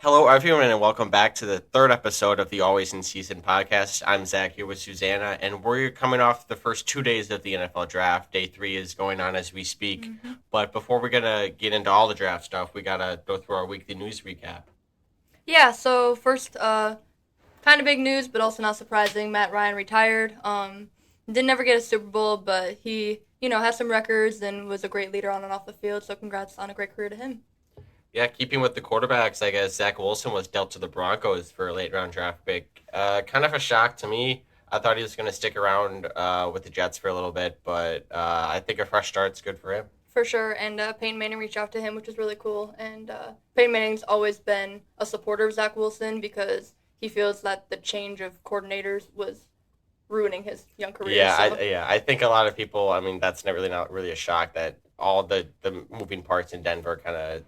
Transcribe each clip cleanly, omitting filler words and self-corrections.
Hello, everyone, and welcome back to the third episode of the Always in Season podcast. I'm Zach here with Susanna, and we're coming off the first 2 days of the NFL draft. Day 3 is going on as we speak. But before we're going to get into all the draft stuff, we got to go through our weekly news recap. Yeah, so first, kind of big news, but also not surprising. Matt Ryan retired. Didn't ever get a Super Bowl, but he, has some records and was a great leader on and off the field. So congrats on a great career to him. Yeah, keeping with the quarterbacks, I guess Zach Wilson was dealt to the Broncos for a late round draft pick. Kind of a shock to me. I thought he was going to stick around with the Jets for a little bit, but I think a fresh start's good for him. For sure, and Peyton Manning reached out to him, which was really cool. And Peyton Manning's always been a supporter of Zach Wilson because he feels that the change of coordinators was ruining his young career. I think a lot of people. I mean, that's not really a shock that all the moving parts in Denver kind of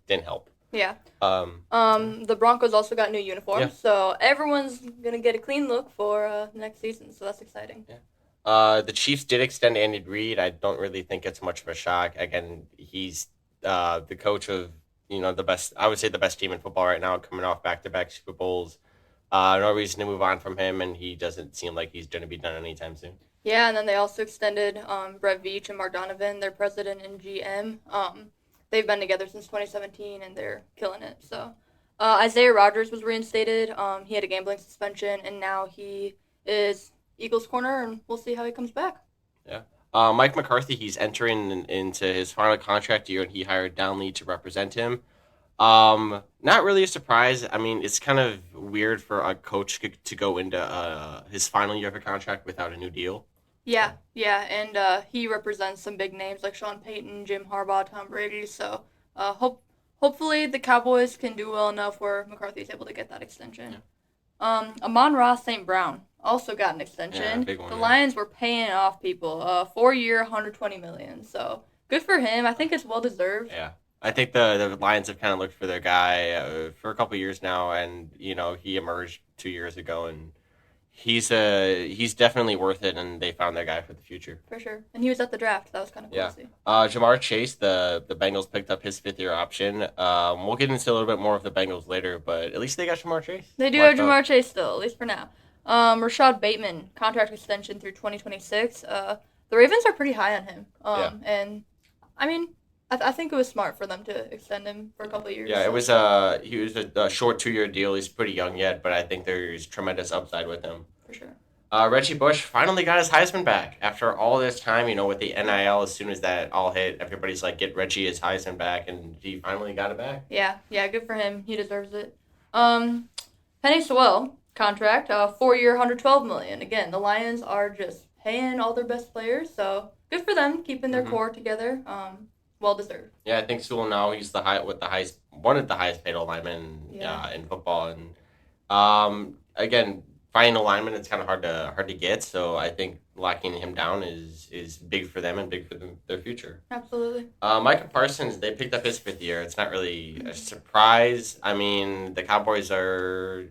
didn't help. Yeah. The Broncos also got new uniforms, so everyone's gonna get a clean look for next season. So that's exciting. Yeah. The Chiefs did extend Andy Reid. I don't really think it's much of a shock. Again, he's the coach of the best. I would say the best team in football right now, coming off back-to-back Super Bowls. No reason to move on from him, and he doesn't seem like he's going to be done anytime soon. Yeah, and then they also extended Brett Veach and Mark Donovan, their president and GM. They've been together since 2017, and they're killing it. So Isaiah Rodgers was reinstated. He had a gambling suspension, and now he is Eagles corner, and we'll see how he comes back. Yeah. Mike McCarthy, he's entering into his final contract year, and he hired Downey to represent him. Not really a surprise. I mean, it's kind of weird for a coach to go into his final year of a contract without a new deal. Yeah, and he represents some big names like Sean Payton, Jim Harbaugh, Tom Brady. So hopefully the Cowboys can do well enough where McCarthy is able to get that extension. Yeah. Amon-Ra St. Brown also got an extension. Yeah, big one, the Lions were paying off people. 4-year, $120 million. So good for him. I think it's well deserved. Yeah. I think the Lions have kind of looked for their guy for a couple years now, and he emerged 2 years ago, and he's definitely worth it, and they found their guy for the future. For sure, and he was at the draft. That was kind of cool to see. Jamar Chase, the Bengals picked up his 5th-year option. We'll get into a little bit more of the Bengals later, but at least they got Jamar Chase. They do have Jamar Chase still, at least for now. Rashad Bateman, contract extension through 2026. The Ravens are pretty high on him. And I mean, I think it was smart for them to extend him for a couple of years. Yeah, he was a short 2-year deal. He's pretty young yet, but I think there's tremendous upside with him. For sure. Reggie Bush finally got his Heisman back after all this time. With the NIL, as soon as that all hit, everybody's like, get Reggie his Heisman back, and he finally got it back. Yeah, good for him. He deserves it. Penny Sewell contract, 4-year, $112 million. Again, the Lions are just paying all their best players, so good for them keeping their core together. Well deserved. Yeah, I think Sewell now he's one of the highest paid linemen in football, and again, finding a lineman it's kind of hard to get. So I think locking him down is big for them and big for their future. Absolutely. Micah Parsons, they picked up his 5th year. It's not really a surprise. I mean, the Cowboys are.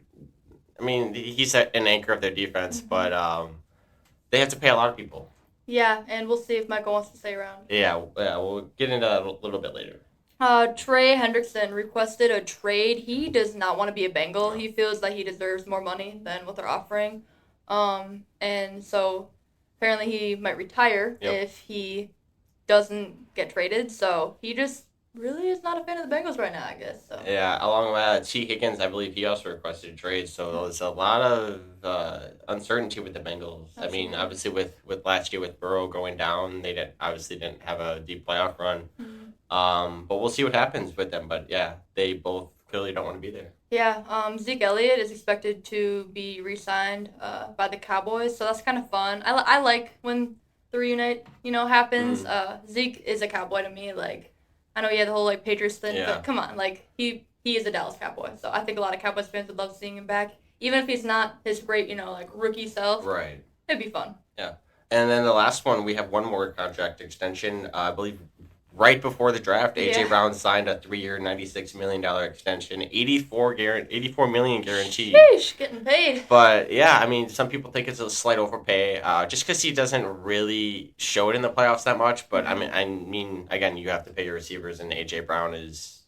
I mean, he's an anchor of their defense, but they have to pay a lot of people. Yeah, and we'll see if Michael wants to stay around. Yeah, we'll get into that a little bit later. Trey Hendrickson requested a trade. He does not want to be a Bengal. He feels that he deserves more money than what they're offering. And so apparently he might retire if he doesn't get traded. So he just really is not a fan of the Bengals right now, I guess. So. Yeah, along with T. Higgins, I believe he also requested a trade. So there's a lot of uncertainty with the Bengals. Absolutely. I mean, obviously with last year with Burrow going down, they didn't have a deep playoff run. Mm-hmm. But we'll see what happens with them. But yeah, they both clearly don't want to be there. Yeah, Zeke Elliott is expected to be re-signed by the Cowboys, so that's kind of fun. I like when the reunite, happens. Zeke is a Cowboy to me, like. I know he had the whole Patriots thing, but come on, he is a Dallas Cowboy, so I think a lot of Cowboys fans would love seeing him back, even if he's not his great, rookie self. Right. It'd be fun. Yeah, and then the last one, we have one more contract extension. I believe right before the draft, AJ Brown signed a 3-year, $96 million extension, $84 million guaranteed. Sheesh, getting paid. But yeah, I mean, some people think it's a slight overpay, just because he doesn't really show it in the playoffs that much. But I mean, again, you have to pay your receivers, and AJ Brown is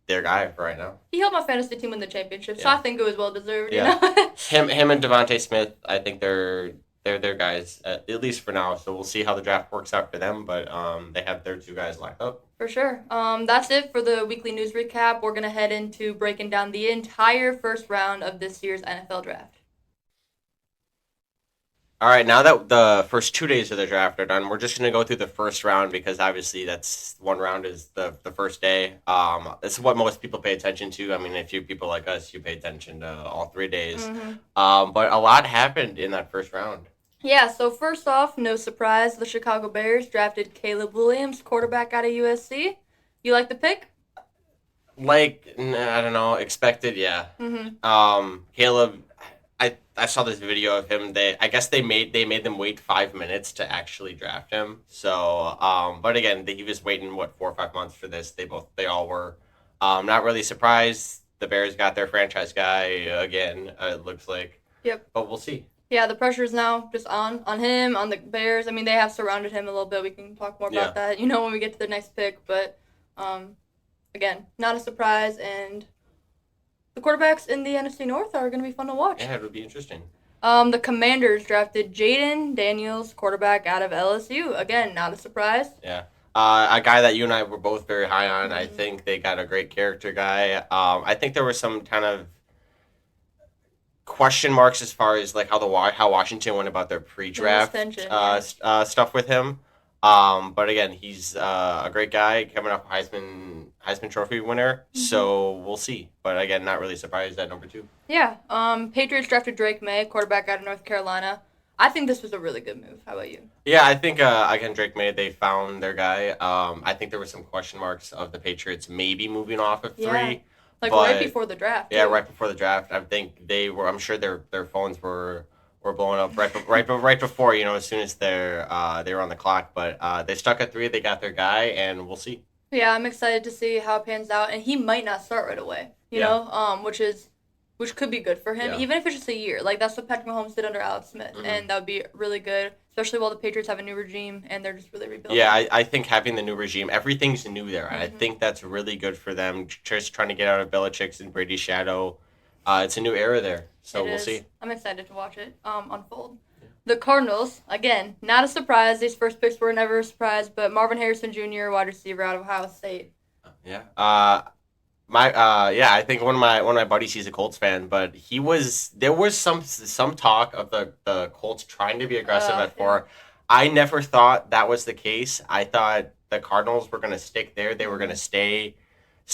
their guy for right now. He helped my fantasy team win the championship, so Yeah. I think it was well deserved. Yeah. You know. Him and Devontae Smith, I think they're their guys at least for now. So we'll see how the draft works out for them. But they have their two guys locked up. For sure. That's it for the weekly news recap. We're gonna head into breaking down the entire first round of this year's NFL draft. All right, now that the first 2 days of the draft are done, we're just going to go through the first round because obviously that's one round is the first day. This is what most people pay attention to. I mean, if you people like us, you pay attention to all 3 days. Mm-hmm. But a lot happened in that first round. Yeah, so first off, no surprise, the Chicago Bears drafted Caleb Williams, quarterback out of USC. You like the pick? Like, I don't know, expected, yeah. Mm-hmm. Caleb, I saw this video of him. I guess they made them wait 5 minutes to actually draft him. So, but again, he was waiting 4 or 5 months for this. They all were. Not really surprised. The Bears got their franchise guy again. It looks like. Yep. But we'll see. Yeah, the pressure's now just on him, on the Bears. I mean, they have surrounded him a little bit. We can talk more about that, when we get to the next pick. But, again, not a surprise. And the quarterbacks in the NFC North are going to be fun to watch. Yeah, it would be interesting. The Commanders drafted Jaden Daniels, quarterback out of LSU. Again, not a surprise. Yeah. A guy that you and I were both very high on. Mm-hmm. I think they got a great character guy. I think there was some kind of question marks as far as like how Washington went about their pre-draft stuff with him. But again, he's a great guy coming off Heisman Trophy winner. Mm-hmm. So we'll see. But again, not really surprised at number 2. Yeah. Patriots drafted Drake May, quarterback out of North Carolina. I think this was a really good move. How about you? Yeah, I think again Drake May, they found their guy. I think there were some question marks of the Patriots maybe moving off of 3. Right before the draft. Yeah, right before the draft. I think they were. I'm sure their phones were blowing up right before, as soon as they were on the clock. But they stuck at 3. They got their guy, and we'll see. Yeah, I'm excited to see how it pans out, and he might not start right away. Which could be good for him, even if it's just a year. Like that's what Patrick Mahomes did under Alex Smith, and that would be really good, especially while the Patriots have a new regime and they're just really rebuilding. Yeah, I think having the new regime, everything's new there. Mm-hmm. I think that's really good for them. Just trying to get out of Belichick's and Brady's shadow. It's a new era there, so we'll see. I'm excited to watch it unfold. Yeah. The Cardinals, again, not a surprise. These first picks were never a surprise, but Marvin Harrison Jr., wide receiver out of Ohio State. Yeah. I think one of my buddies, he's a Colts fan, but there was some talk of the Colts trying to be aggressive at 4. Yeah. I never thought that was the case. I thought the Cardinals were going to stick there. They were going to stay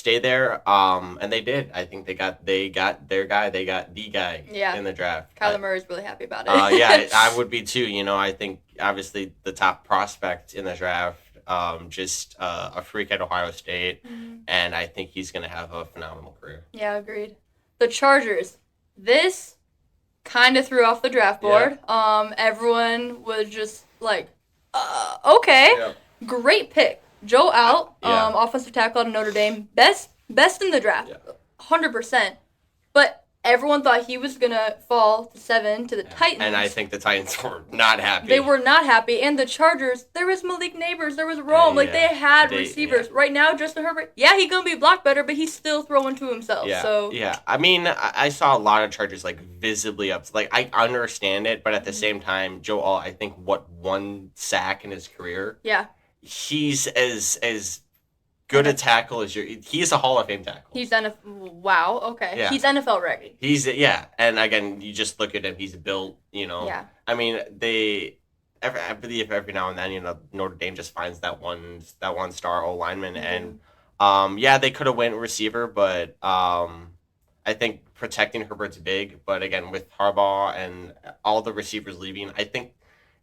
there. And they did. I think they got their guy. They got the guy in the draft. Kyler Murray's really happy about it. I would be too. I think obviously the top prospect in the draft. Just a freak at Ohio State, and I think he's going to have a phenomenal career. Yeah, agreed. The Chargers. This kind of threw off the draft board. Yeah. Everyone was just like, okay. Yeah. Great pick. Joe Alt, offensive tackle out of Notre Dame. Best in the draft. 100%. But everyone thought he was going to fall to 7 to the Titans. And I think the Titans were not happy. They were not happy. And the Chargers, there was Malik Neighbors, there was Rome. They had receivers. Yeah. Right now, Justin Herbert, he's going to be blocked better, but he's still throwing to himself. Yeah. So. Yeah. I mean, I saw a lot of Chargers, visibly up. I understand it, but at the same time, Joe Alt, I think, 1 sack in his career? Yeah. He's as good a tackle as he's a Hall of Fame tackle. He's wow, okay. Yeah. He's NFL ready. And again, you just look at him, he's built, Yeah. I mean, I believe every now and then, Notre Dame just finds that one star O lineman, and they could have went receiver, but I think protecting Herbert's big, but again, with Harbaugh and all the receivers leaving, I think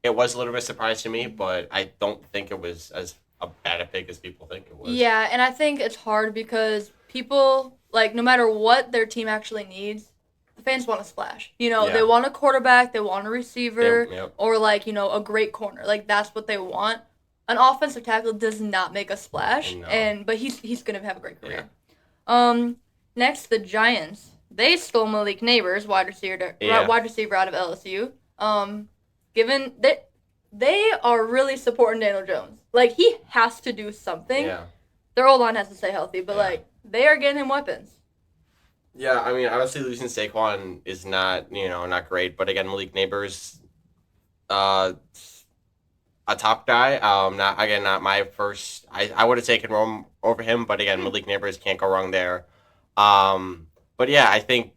it was a little bit of a surprise to me, but I don't think it was as a bad a pick as people think it was. Yeah, and I think it's hard because people, no matter what their team actually needs, the fans want to splash. They want a quarterback, they want a receiver, or, a great corner. That's what they want. An offensive tackle does not make a splash, but he's going to have a great career. Yeah. Next, the Giants. They stole Malik Neighbors, wide receiver out of LSU. Given that they are really supporting Daniel Jones. He has to do something. Yeah. Their O-line has to stay healthy, but, they are getting him weapons. Yeah, I mean, obviously losing Saquon is not, not great. But again, Malik Neighbors, uh, a top guy. Not my first. I would have taken Rome over him, but again, Malik Neighbors can't go wrong there. But yeah, I think,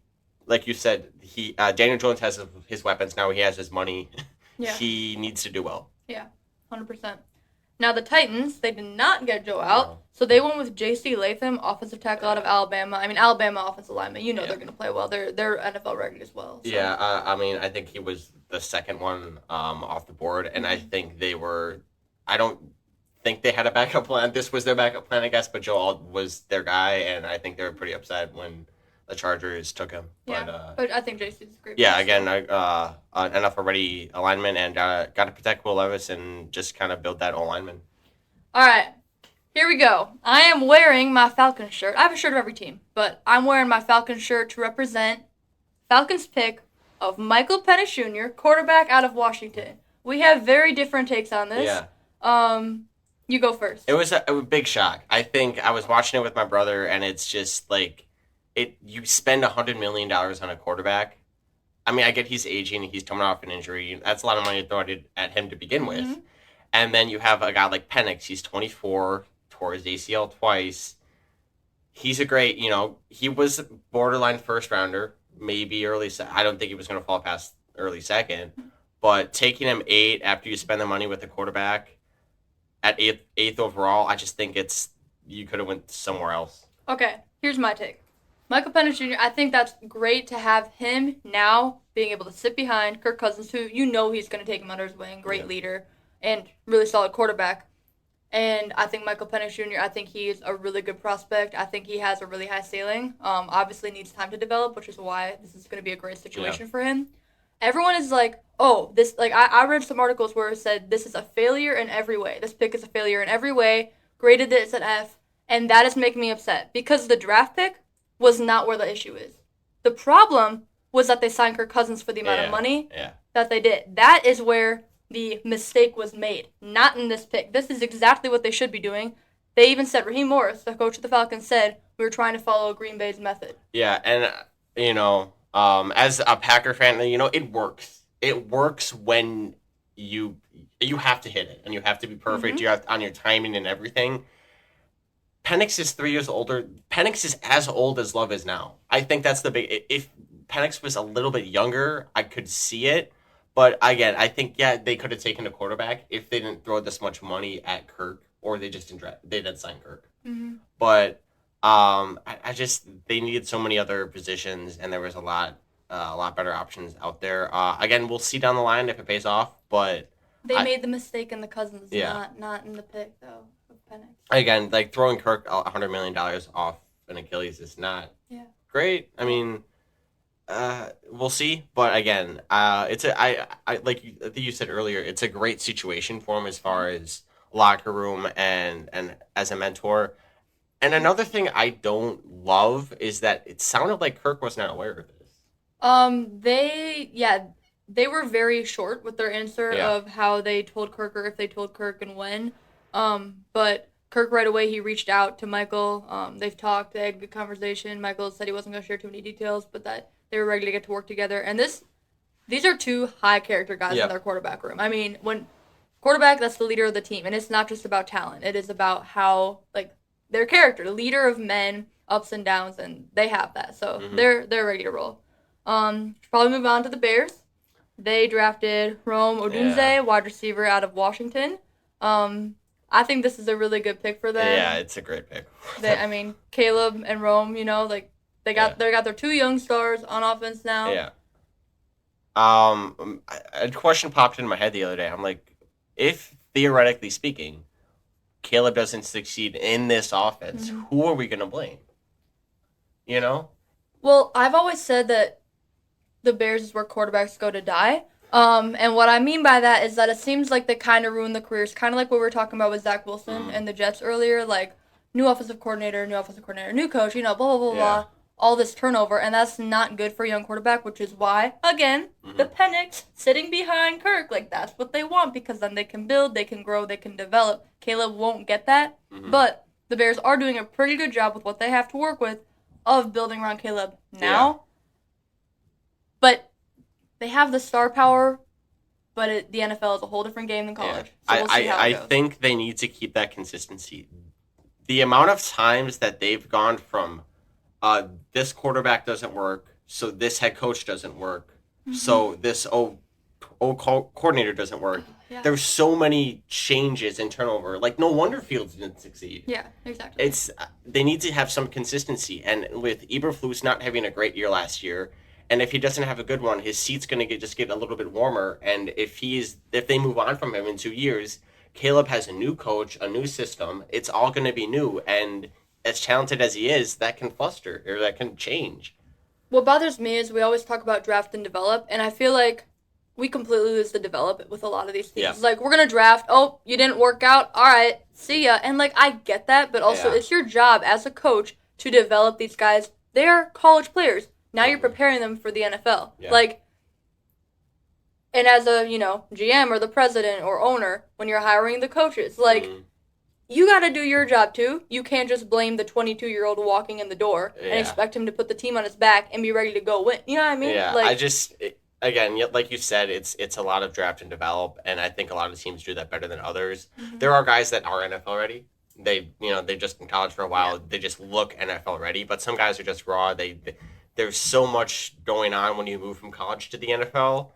like you said, Daniel Jones has his weapons now. He has his money. Yeah. He needs to do well. Yeah, 100%. Now the Titans, they did not get Joe out, so they went with J.C. Latham, offensive tackle out of Alabama. I mean, Alabama offensive lineman. They're going to play well. They're NFL ready as well. So. Yeah, I mean, I think he was the second one off the board, and I think they were. I don't think they had a backup plan. This was their backup plan, I guess, but Joe Alt was their guy, and I think they were pretty upset when the Chargers took him. Yeah, but I think JC's a great. Yeah, again, an NFL ready alignment, and got to protect Will Levis and just kind of build that alignment. All right, here we go. I am wearing my Falcons shirt. I have a shirt of every team, but I'm wearing my Falcons shirt to represent Falcons pick of Michael Penix Jr., quarterback out of Washington. We have very different takes on this. Yeah. You go first. It was a big shock. I think I was watching it with my brother, and it's just like. You spend $100 million on a quarterback. I mean, I get he's aging, he's coming off an injury. That's a lot of money to throw at him to begin with. Mm-hmm. And then you have a guy like Penix. He's 24, tore his ACL twice. He's a great, he was borderline first rounder, maybe early. I don't think he was going to fall past early second. But taking him 8 after you spend the money with the quarterback at eighth overall, I just think you could have went somewhere else. Okay, here's my take. Michael Penix Jr., I think that's great to have him now being able to sit behind Kirk Cousins, who he's going to take him under his wing, great leader, and really solid quarterback. And I think Michael Penix Jr., I think he's a really good prospect. I think he has a really high ceiling. Obviously needs time to develop, which is why this is going to be a great situation for him. Everyone is like, oh, this, like, I read some articles where it said this is a failure in every way. This pick is a failure in every way, graded it as an F, and that is making me upset because the draft pick was not where the issue is. The problem was that they signed Kirk Cousins for the amount of money that they did. That is where the mistake was made, not in this pick. This is exactly what they should be doing. They even said, Raheem Morris, the coach of the Falcons, said, we were trying to follow Green Bay's method. Yeah, and, as a Packer fan, it works. It works when you have to hit it, and you have to be perfect. Mm-hmm. You have on your timing and everything. Penix is 3 years older. Penix is as old as Love is now. I think that's the big... If Penix was a little bit younger, I could see it. But again, I think, they could have taken a quarterback if they didn't throw this much money at Kirk, or they just didn't sign Kirk. Mm-hmm. But I just... They needed so many other positions, and there was a lot better options out there. Again, we'll see down the line if it pays off, but... They made the mistake in the Cousins, not in the pick, though. Again, like throwing Kirk $100 million off an Achilles is not great. I mean, we'll see. But again, it's I like I think you said earlier, it's a great situation for him as far as locker room and as a mentor. And another thing I don't love is that it sounded like Kirk was not aware of this. They were very short with their answer of how they told Kirk or if they told Kirk and when. But Kirk right away, he reached out to Michael. They've talked, they had a good conversation. Michael said he wasn't going to share too many details, but that they were ready to get to work together. And these are two high character guys in their quarterback room. I mean, when quarterback, that's the leader of the team, and it's not just about talent. It is about how, like, their character, leader of men, ups and downs, and they have that. So they're ready to roll. Probably move on to the Bears. They drafted Rome Odunze, wide receiver out of Washington. I think this is a really good pick for them. Yeah, it's a great pick. Caleb and Rome, they got their two young stars on offense now. Yeah. A question popped into my head the other day. I'm like, if theoretically speaking, Caleb doesn't succeed in this offense, who are we going to blame? Well, I've always said that the Bears is where quarterbacks go to die. And what I mean by that is that it seems like they kind of ruined the careers, kind of like what we were talking about with Zach Wilson and the Jets earlier, like new offensive coordinator, new coach, blah, blah, blah, blah, all this turnover, and that's not good for a young quarterback, which is why, again, the Penix sitting behind Kirk, like that's what they want because then they can build, they can grow, they can develop. Caleb won't get that, but the Bears are doing a pretty good job with what they have to work with of building around Caleb now. Yeah. But they have the star power, but the NFL is a whole different game than college. Yeah. So we'll see how it goes. I think they need to keep that consistency. The amount of times that they've gone from this quarterback doesn't work, so this head coach doesn't work, so this coordinator doesn't work. Yeah. There's so many changes and turnover. Like, no wonder Fields didn't succeed. Yeah, exactly. They need to have some consistency. And with Eberflus not having a great year last year, and if he doesn't have a good one, his seat's going to get a little bit warmer. And if they move on from him in 2 years, Caleb has a new coach, a new system. It's all going to be new. And as talented as he is, that can fluster or that can change. What bothers me is we always talk about draft and develop, and I feel like we completely lose the develop with a lot of these teams. Yeah. Like, we're going to draft, oh, you didn't work out, all right, see ya. And, like, I get that, but also it's your job as a coach to develop these guys. They're college players. Now you're preparing them for the NFL. Yeah. Like, and as a, GM or the president or owner, when you're hiring the coaches, like, you got to do your job, too. You can't just blame the 22-year-old walking in the door and expect him to put the team on his back and be ready to go win. You know what I mean? Yeah, like, again, like you said, it's a lot of draft and develop, and I think a lot of teams do that better than others. Mm-hmm. There are guys that are NFL ready. They've just in college for a while. Yeah. They just look NFL ready, but some guys are just raw. There's so much going on when you move from college to the NFL,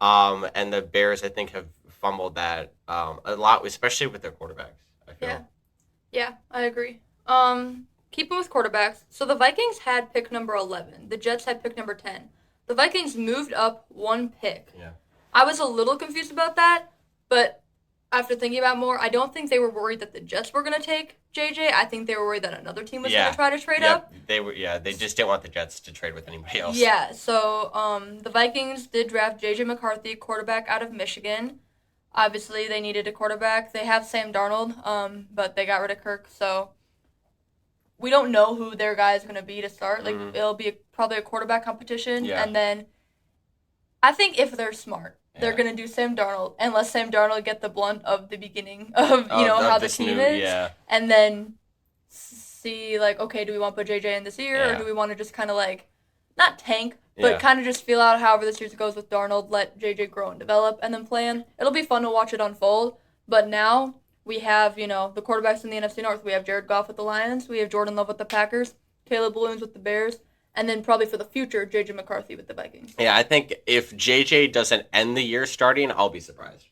and the Bears, I think, have fumbled that a lot, especially with their quarterbacks, I feel. Yeah, I agree. Keeping with quarterbacks, so the Vikings had pick number 11. The Jets had pick number 10. The Vikings moved up one pick. Yeah. I was a little confused about that, but after thinking about it more, I don't think they were worried that the Jets were going to take JJ. I think they were worried that another team was going to try to trade up. They were. Yeah, they just didn't want the Jets to trade with anybody else. Yeah, so the Vikings did draft JJ McCarthy, quarterback out of Michigan. Obviously, they needed a quarterback. They have Sam Darnold, but they got rid of Kirk, so we don't know who their guy is going to be to start. Like, it'll be probably a quarterback competition. And then I think if they're smart, they're going to do Sam Darnold and let Sam Darnold get the blunt of the beginning of, how the team is. Yeah. And then see, like, okay, do we want to put JJ in this year or do we want to just kind of, like, not tank, but kind of just feel out however this year goes with Darnold, let JJ grow and develop, and then play him. It'll be fun to watch it unfold. But now we have, the quarterbacks in the NFC North. We have Jared Goff with the Lions. We have Jordan Love with the Packers. Caleb Williams with the Bears. And then probably for the future, J.J. McCarthy with the Vikings. Yeah, I think if J.J. doesn't end the year starting, I'll be surprised.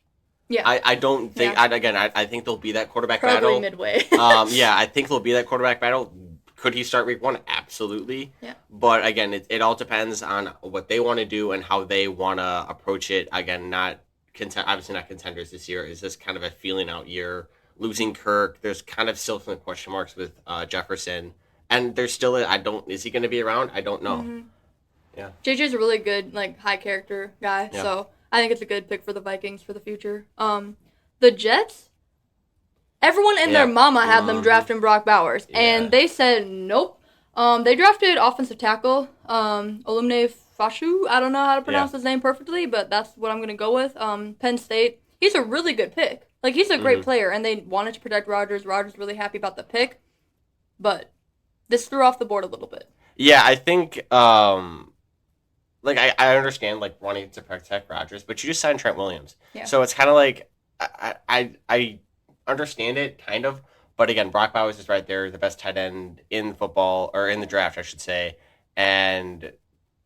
Yeah. I don't think, I think there'll be that quarterback probably battle. Probably midway. I think there'll be that quarterback battle. Could he start week 1? Absolutely. Yeah. But again, it all depends on what they want to do and how they want to approach it. Again, obviously not contenders this year. Is this kind of a feeling out year? Losing Kirk, there's kind of still some question marks with Jefferson, and there's still is he going to be around? I don't know. Mm-hmm. Yeah, JJ's a really good high character guy, so I think it's a good pick for the Vikings for the future. The Jets, everyone and their mama had them drafting Brock Bowers, and they said nope. They drafted offensive tackle Olumide Fashu. I don't know how to pronounce his name perfectly, but that's what I'm going to go with. Penn State. He's a really good pick. Like, he's a great player, and they wanted to protect Rodgers. Rodgers really happy about the pick, but this threw off the board a little bit. Yeah, I think, I understand, wanting to protect Rodgers, but you just signed Trent Williams. Yeah. So it's kind of like, I understand it, kind of, but again, Brock Bowers is right there, the best tight end in football, or in the draft, I should say, and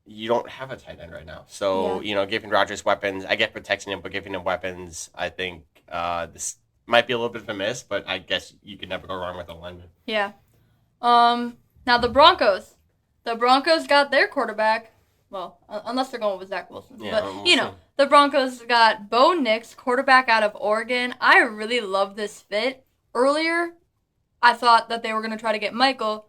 you don't have a tight end right now. So, giving Rodgers weapons, I get protecting him, but giving him weapons, I think this might be a little bit of a miss, but I guess you could never go wrong with a lineman. Yeah. Now the Broncos. The Broncos got their quarterback. Well, unless they're going with Zach Wilson. Yeah, but, the Broncos got Bo Nix, quarterback out of Oregon. I really love this fit. Earlier, I thought that they were going to try to get Michael,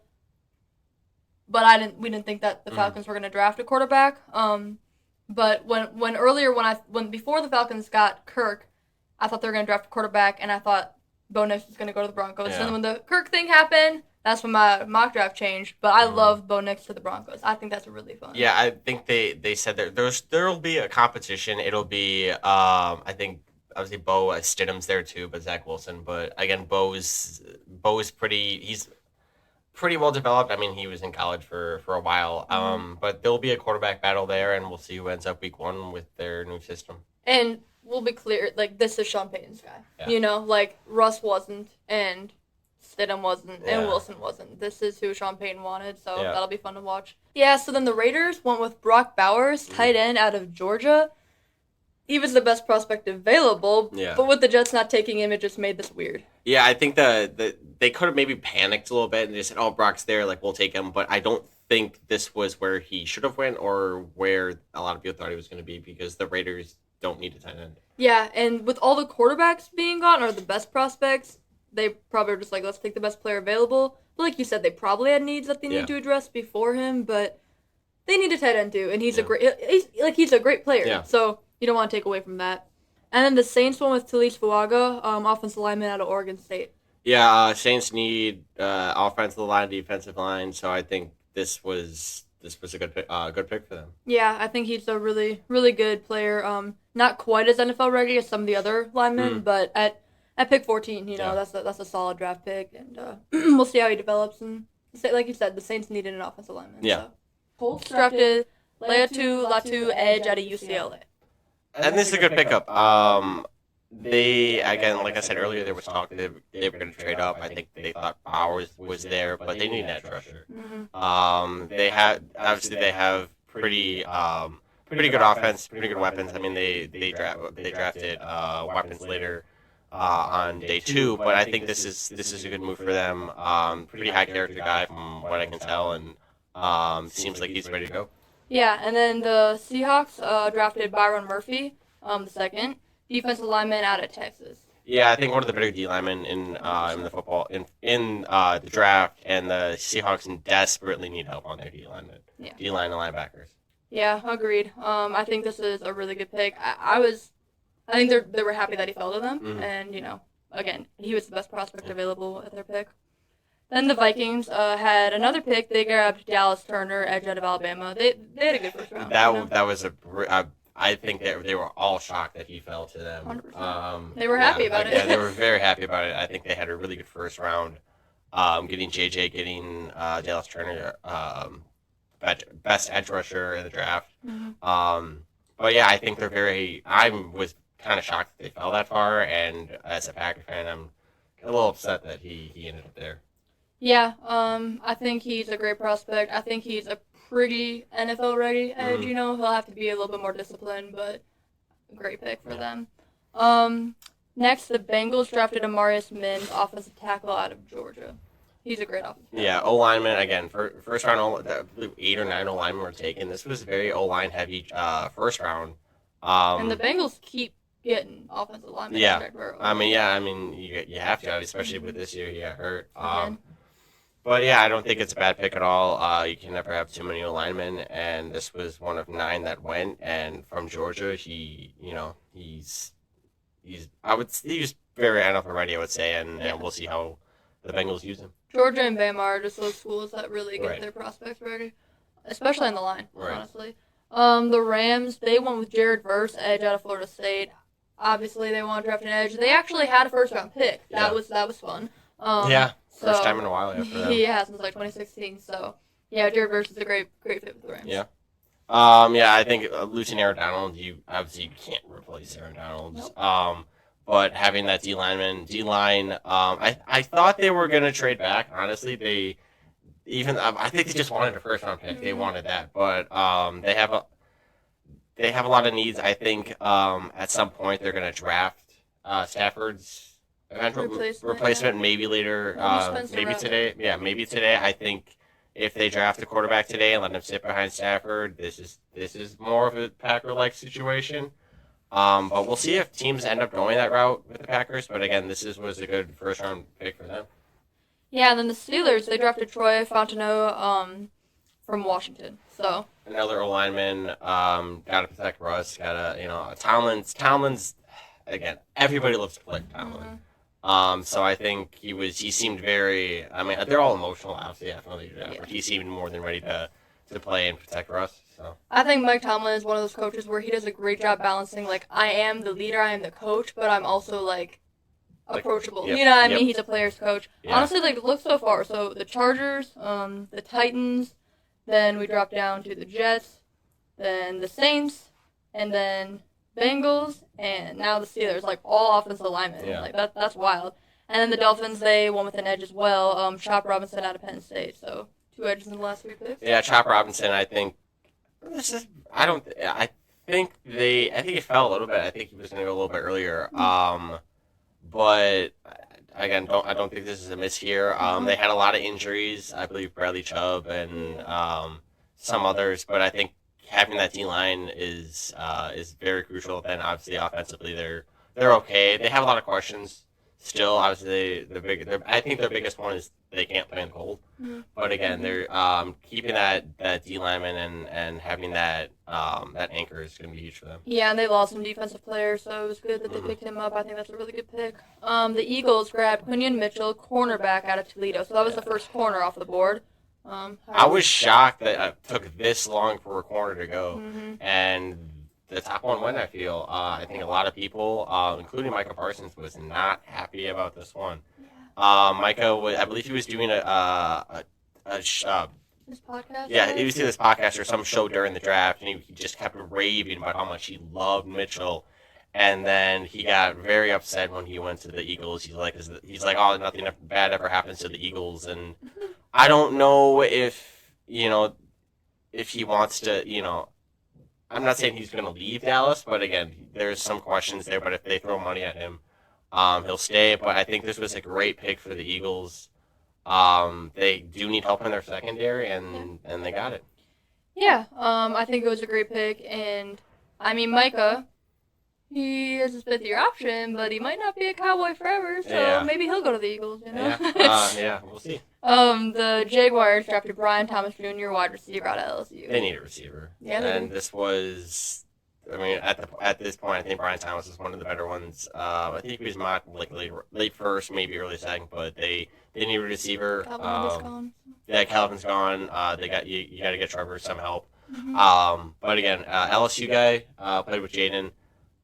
but we didn't think that the Falcons were going to draft a quarterback. But when before the Falcons got Kirk, I thought they were going to draft a quarterback, and I thought Bo Nix was going to go to the Broncos. Yeah. And then when the Kirk thing happened, that's when my mock draft changed. But I love Bo Nix to the Broncos. I think that's really fun. Yeah, I think they said that there will be a competition. It'll be I think obviously Bo Stidham's there too, but Zach Wilson. But again, Bo's he's pretty well developed. I mean, he was in college for a while. But there'll be a quarterback battle there, and we'll see who ends up week 1 with their new system. And we'll be clear, like, this is Sean Payton's guy. Yeah. You know, like, Russ wasn't, and Stidham wasn't, and Wilson wasn't. This is who Sean Payton wanted, so that'll be fun to watch. Yeah, so then the Raiders went with Brock Bowers, tight end out of Georgia. He was the best prospect available, but with the Jets not taking him, it just made this weird. Yeah, I think they could have maybe panicked a little bit and they said, "Oh, Brock's there, like we'll take him." But I don't think this was where he should have went or where a lot of people thought he was going to be because the Raiders don't need a tight end. Yeah, and with all the quarterbacks being gone or the best prospects, they probably were just like, let's take the best player available. But like you said, they probably had needs that they need to address before him, but they need a tight end too, and he's a great player. Yeah. So you don't want to take away from that. And then the Saints went with Talise Fuaga, offensive lineman out of Oregon State. Yeah, Saints need offensive line, defensive line, so I think this was a good pick for them. Yeah, I think he's a really, really good player. Not quite as NFL ready as some of the other linemen, but at pick 14, that's a solid draft pick, and we'll see how he develops. And like you said, the Saints needed an offensive lineman. Yeah. So. Colts drafted Latu Edge out of UCLA. And this is a good pickup. They, again, like I said earlier, there was talk that they were going to trade up. I think they thought Bowers was there, but they need an edge rusher. They have pretty good offense, pretty good weapons. I mean, they drafted weapons later on day 2, but I think this is a good move for them. Pretty high character guy from what I can tell, and seems like he's ready to go. Yeah, and then the Seahawks drafted Byron Murphy, the second defensive lineman out of Texas. Yeah, I think one of the better D linemen in the football in the draft, and the Seahawks desperately need help on their D linemen. Yeah. D line and linebackers. Yeah, agreed. I think this is a really good pick. I think they were happy that he fell to them, and again, he was the best prospect available at their pick. Then the Vikings had another pick. They grabbed Dallas Turner, edge out of Alabama. They had a good first round. That was I think they were all shocked that he fell to them. 100%. They were happy about it. Yeah, they were very happy about it. I think they had a really good first round. Getting JJ, getting Dallas Turner, best edge rusher in the draft. But yeah, I think I was kind of shocked that they fell that far, and as a Packer fan, I'm a little upset that he ended up there. Yeah, I think he's a great prospect. I think he's a pretty NFL-ready edge. He'll have to be a little bit more disciplined, but a great pick for them. Next, the Bengals drafted Amarius Mims, offensive tackle out of Georgia. He's a great offensive tackle. Yeah, O-lineman, again, first round, I believe 8 or 9 O-linemen were taken. This was very O-line heavy first round. And the Bengals keep getting offensive linemen. Yeah, you have to, especially with this year he got hurt. But yeah, I don't think it's a bad pick at all. You can never have too many linemen, and this was one of 9 that went. And from Georgia, he's very NFL ready, I would say, and we'll see how the Bengals use him. Georgia and Bama are just those schools that really get their prospects ready, especially in the line. Honestly, the Rams, they went with Jared Verse, edge out of Florida State. Obviously, they want to draft an edge. They actually had a first round pick. That was fun. First time in a while for them. Yeah, since 2016. So, yeah, Jared Verse is a great fit with the Rams. Yeah. I think losing Aaron Donald, you can't replace Aaron Donald. Nope. But having that D-line, I thought they were going to trade back. Honestly, I think they just wanted a first round pick. They wanted that, but they have a lot of needs. I think at some point they're going to draft Stafford's replacement maybe later, maybe today. Yeah, maybe today. I think if they draft a quarterback today and let him sit behind Stafford, this is more of a Packer-like situation. But we'll see if teams end up going that route with the Packers. But again, was a good first-round pick for them. Yeah, and then the Steelers, they drafted Troy Fontenot from Washington. So another O-lineman, got to protect Russ. Tomlin's again. Everybody loves to play Tomlin. So I think he seemed very. I mean, they're all emotional, obviously, after the draft, but he seemed more than ready to to play and protect Russ. So I think Mike Tomlin is one of those coaches where he does a great job balancing, like, I am the leader, I am the coach, but I'm also, like, approachable. Yep, You know what I yep. mean? He's a player's coach. Yeah. Honestly, like, look so far. So the Chargers, the Titans, then we drop down to the Jets, then the Saints, and then Bengals, and now the Steelers. Like, all offensive linemen. Yeah. Like, that's wild. And then the Dolphins, they won with an edge as well. Chop Robinson out of Penn State. So 2 edges in the last 3 picks. Yeah, Chop Robinson. I think I don't. I think it fell a little bit. I think he was going to go a little bit earlier. But again, I don't think this is a miss here. They had a lot of injuries. I believe Bradley Chubb and some others, but I think having that D line is very crucial. Then obviously offensively they're okay. They have a lot of questions still. Obviously I think their biggest one is they can't play in the cold. Mm-hmm. But again, they're keeping that D lineman and having that anchor is going to be huge for them. Yeah, and they lost some defensive players, so it was good that they picked him up. I think that's a really good pick. The Eagles grabbed Quinion Mitchell, cornerback out of Toledo. So that was the first corner off the board. I was shocked that it took this long for a corner to go, and the top one went. I feel. I think a lot of people, including Micah Parsons, was not happy about this one. Micah, I believe he was doing this podcast. Yeah, he was doing this podcast or some show during the draft, and he just kept raving about how much he loved Mitchell. And then he got very upset when he went to the Eagles. He's like, oh, nothing bad ever happens to the Eagles. And I don't know if he wants to, I'm not saying he's going to leave Dallas, but again, there's some questions there. But if they throw money at him, he'll stay. But I think this was a great pick for the Eagles. They do need help in their secondary, and they got it. Yeah, I think it was a great pick. And, I mean, Micah, he is his 5th-year option, but he might not be a Cowboy forever, so maybe he'll go to the Eagles, Yeah, we'll see. The Jaguars drafted Brian Thomas Jr., wide receiver out of LSU. They need a receiver. Yeah, and this was, I mean, at this point, I think Brian Thomas is one of the better ones. I think he was mocked like late first, maybe early second, but they need a receiver. Calvin's gone. They got you got to get Trevor some help. But again, LSU guy played with Jaden.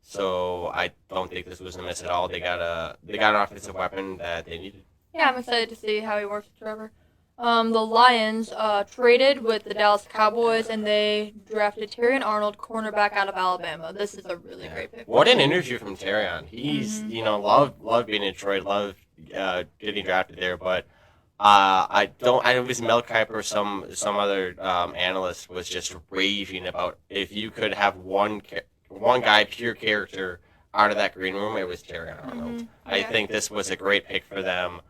So I don't think this was a miss at all. They got an offensive weapon that they needed. Yeah, I'm excited to see how he works with Trevor. The Lions traded with the Dallas Cowboys, and they drafted Terrion Arnold, cornerback out of Alabama. This is a really great pick. What an interview from Terrion. He's loved being in Detroit, loved getting drafted there, but it was Mel Kiper or some other analyst was just raving about if you could have one guy, pure character, out of that green room, it was Terrion Arnold. I think this was a great pick for them.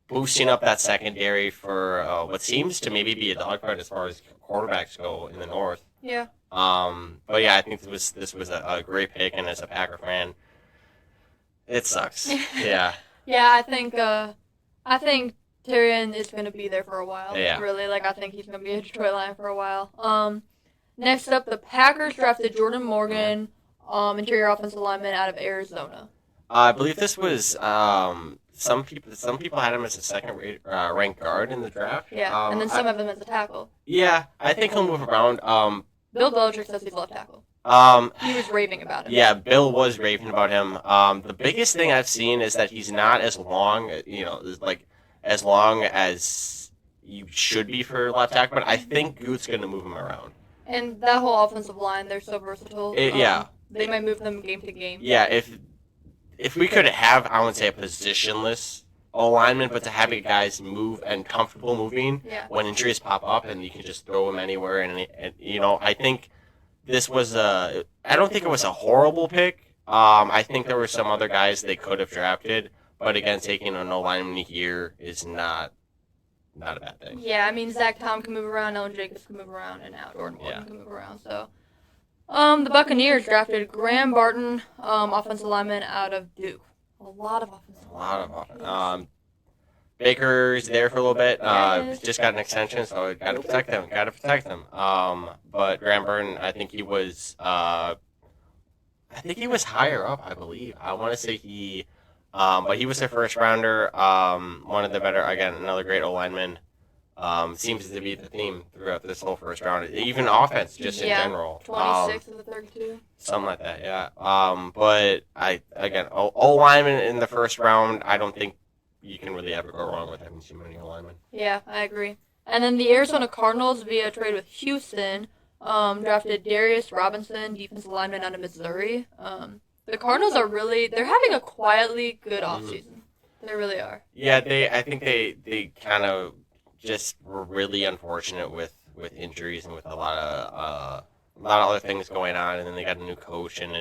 Boosting up that secondary for what seems to maybe be a dogfight as far as quarterbacks go in the North. Yeah. But yeah, I think this was a great pick, and as a Packer fan, it sucks. Yeah. Yeah, I think Terrion is going to be there for a while. Yeah. Really, I think he's going to be a Detroit Lion for a while. Next up, the Packers drafted Jordan Morgan, interior offensive lineman out of Arizona. I believe this was some people had him as a second ranked guard in the draft. Yeah, and then some have him as a tackle. Yeah, I think he'll move around. Bill Belichick says he's left tackle. He was raving about him. Yeah, Bill was raving about him. The biggest thing I've seen is that he's not as long, as long as you should be for left tackle. But I think Goot's going to move him around. And that whole offensive line, they're so versatile. They might move them game to game. Yeah, if we could have, I wouldn't say a positionless alignment, but to have guys move and comfortable moving when injuries pop up, and you can just throw them anywhere. And I think this was I don't think it was a horrible pick. I think there were some other guys they could have drafted, but again, taking an O-lineman here is not a bad thing. Yeah, I mean, Zach Tom can move around, Ellen Jacobs can move around, and now Jordan Morgan can move around. So, the Buccaneers drafted Graham Barton, offensive lineman out of Duke. A lot of offensive. Baker's there for a little bit. Just got an extension, so got to protect them. But Graham Barton, I think he was higher up. I believe. I want to say but he was a first rounder. One of the better, again, another great O-lineman. Seems to be the theme throughout this whole first round. Even offense, just in general. 26 of the 32. Something like that, yeah. But O lineman in the first round, I don't think you can really ever go wrong with having too many O linemen. Yeah, I agree. And then the Arizona Cardinals, via trade with Houston, drafted Darius Robinson, defensive lineman out of Missouri. The Cardinals they're having a quietly good offseason. They really are. Yeah, I think they kind of just were really unfortunate with injuries and with a lot of other things going on, and then they got a new coach and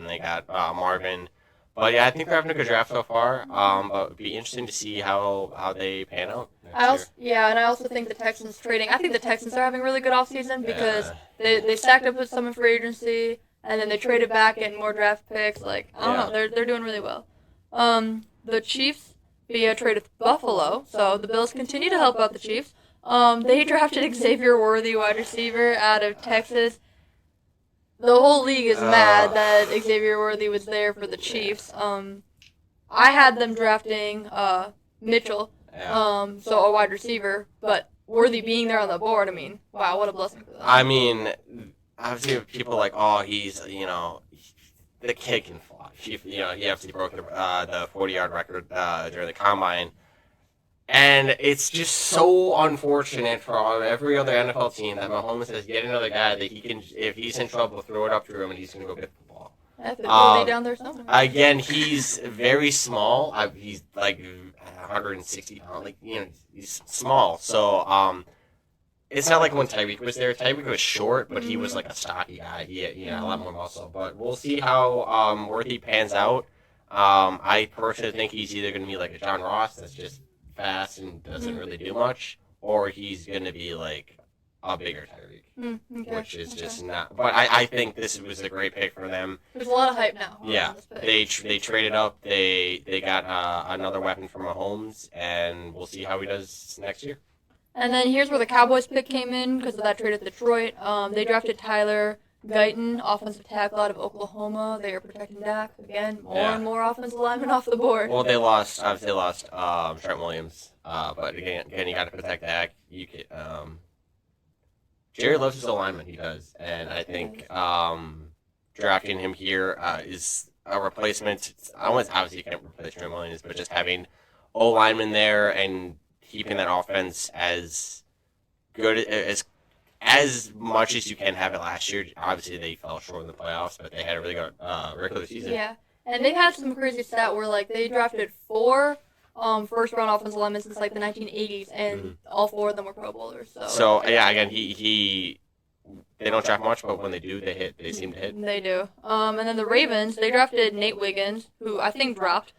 they got Marvin. But yeah, I think they're having a good draft so far. But it'd be interesting to see how they pan out next year. And I also think the Texans trading. I think the Texans are having a really good offseason because they stacked up with some in free agency, and then they traded back, getting more draft picks. Like, I don't know, they're doing really well. The Chiefs via trade with Buffalo, so the Bills continue to help out the Chiefs. They drafted Xavier Worthy, wide receiver out of Texas. The whole league is mad that Xavier Worthy was there for the Chiefs. I had them drafting Mitchell, so a wide receiver, but Worthy being there on the board, I mean, wow, what a blessing for them. I mean, obviously people are like, oh, he's, the kid can fly. He obviously broke the 40-yard record during the combine. And it's just so unfortunate for every other NFL team that Mahomes has yet another guy that he can, if he's in trouble, throw it up to him and he's going to go get the ball. Worthy down there somewhere. Again, he's very small. He's like 160 pounds. Like, he's small. So, it's not like when Tyreek was there. Tyreek was short, but he was like a stocky guy. He had a lot more muscle. But we'll see how Worthy pans out. I personally think he's either going to be like a John Ross that's just fast and doesn't really do much, or he's going to be like a bigger Tyreek, which is just not. But I think this was a great pick for them. There's a lot of hype now. Yeah, they traded up. They got another weapon from Mahomes, and we'll see how he does next year. And then here's where the Cowboys pick came in because of that trade at Detroit. They drafted Tyler Guyton, offensive tackle out of Oklahoma. They are protecting Dak. Again, more and more offensive linemen off the board. Well, they lost Trent Williams. But again, you got to protect Dak. Jerry loves his lineman. He does. And I think drafting him here is a replacement. Obviously, you can't replace Trent Williams, but just having O lineman there and keeping that offense as good as much as you can have it last year. Obviously, they fell short in the playoffs, but they had a really good regular season. Yeah, and they had some crazy stat where like they drafted 4 first-round offensive linemen since like the 1980s, and all 4 of them were Pro Bowlers. So yeah, again, they don't draft much, but when they do, they hit. They seem to hit. They do. And then the Ravens, they drafted Nate Wiggins, who I think dropped.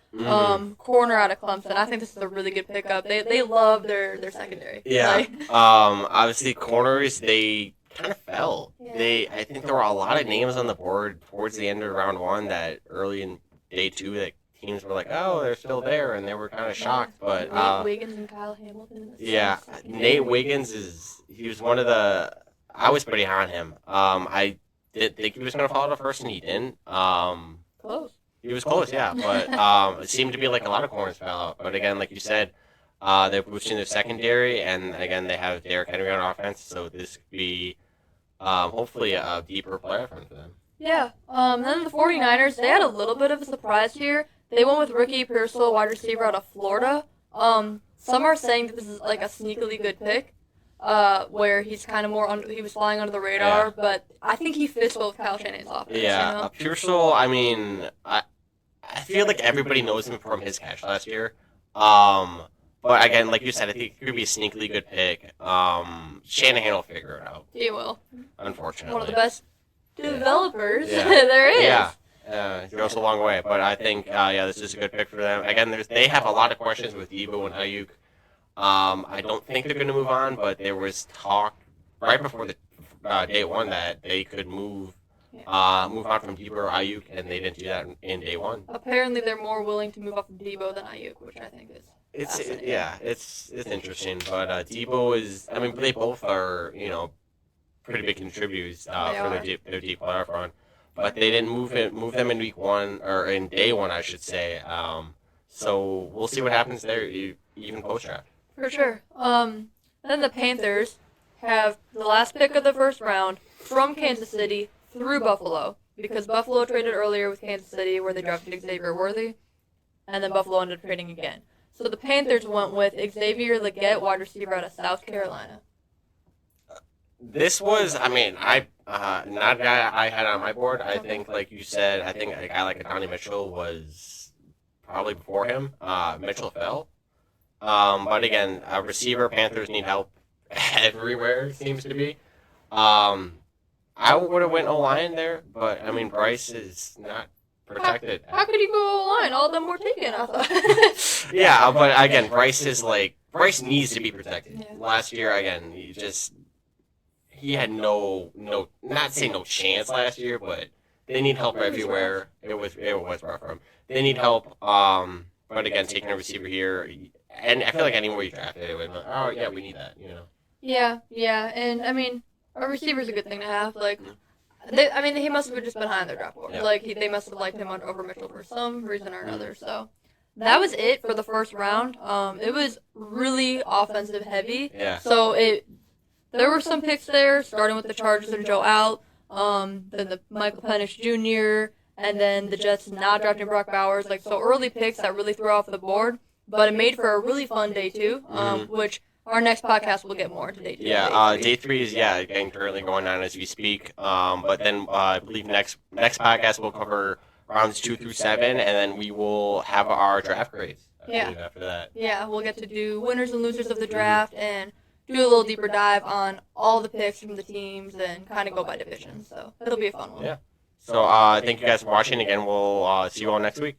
Corner out of Clemson. I think this is a really good pickup. They love their secondary. Yeah. Obviously, corners, they kind of fell. Yeah. I think there were a lot of names on the board towards the end of round 1 that early in day 2 that teams were like, oh, they're still there, and they were kind of shocked. But Nate Wiggins and Kyle Hamilton. Yeah, Nate Wiggins he was one of the. I was pretty high on him. I did think he was going to fall to first, and he didn't. Close. He was close, yeah, but it seemed to be like a lot of corners fell out. But again, like you said, they're boosting their secondary, and again, they have Derrick Henry on offense, so this could be hopefully a deeper player for them. Yeah. Then the 49ers, they had a little bit of a surprise here. They went with Ricky Pearsall, wide receiver out of Florida. Some are saying that this is like a sneakily good pick. Where he's kind of he was flying under the radar, but I think he fits well with Kyle Shanahan's offense. Yeah, Pearsall, I mean, I feel like everybody knows him from his catch last year. But again, like you said, I think it could be a sneakily good pick. Shanahan will figure it out. He will. Unfortunately. One of the best developers there is. Yeah. He goes a long way, but I think, this is a good pick for them. Again, they have a lot of questions with Debo and Ayuk. I don't think they're going to move on, but there was talk right before the day 1 that they could move on from Debo or Ayuk, and they didn't do that in day 1. Apparently, they're more willing to move off of Debo than Ayuk, which I think is it's interesting. But Debo is, I mean, they both are pretty big contributors for their deep playoff run, but they didn't move them in week 1 or in day 1, I should say. So we'll see what happens there, even post draft. For sure. Then the Panthers have the last pick of the first round from Kansas City through Buffalo, because Buffalo traded earlier with Kansas City where they drafted Xavier Worthy, and then Buffalo ended up trading again. So the Panthers went with Xavier Legette, wide receiver out of South Carolina. This was, I mean, not a guy I had on my board. I think, like you said, I think a guy like Adonai Mitchell was probably before him. Mitchell fell. But again, receiver, Panthers need help everywhere, it seems to be. I would have went O-line there, but, I mean, Bryce is not protected. How could he go O-line? All of them were taken, I thought. Yeah, but again, Bryce needs to be protected. Yeah. Last year, again, he had no, not say no chance last year, but they need help everywhere. It was rough for him. They need help. But again, taking a receiver here, and I feel like anywhere you draft it, would be like, oh yeah, we need that, Yeah, and I mean, a receiver's a good thing to have. Like, he must have just been high on their draft board. Yeah. Like, they must have liked him over Mitchell for some reason or another. So that was it for the first round. It was really offensive heavy. Yeah. So there were some picks there, starting with the Chargers and Joe Out, then the Michael Penix Jr., and then the Jets not drafting Brock Bowers. Like, so early picks that really threw off the board, but it made for a really fun day two, which our next podcast will get more into day two. Yeah, day three is again currently going on as we speak. But then I believe next podcast we'll cover rounds 2 through 7, and then we will have our draft grades. After that. Yeah, we'll get to do winners and losers of the draft and do a little deeper dive on all the picks from the teams and kind of go by division. So it'll be a fun one. Yeah. So thank you guys for watching. Again, we'll see you all next week.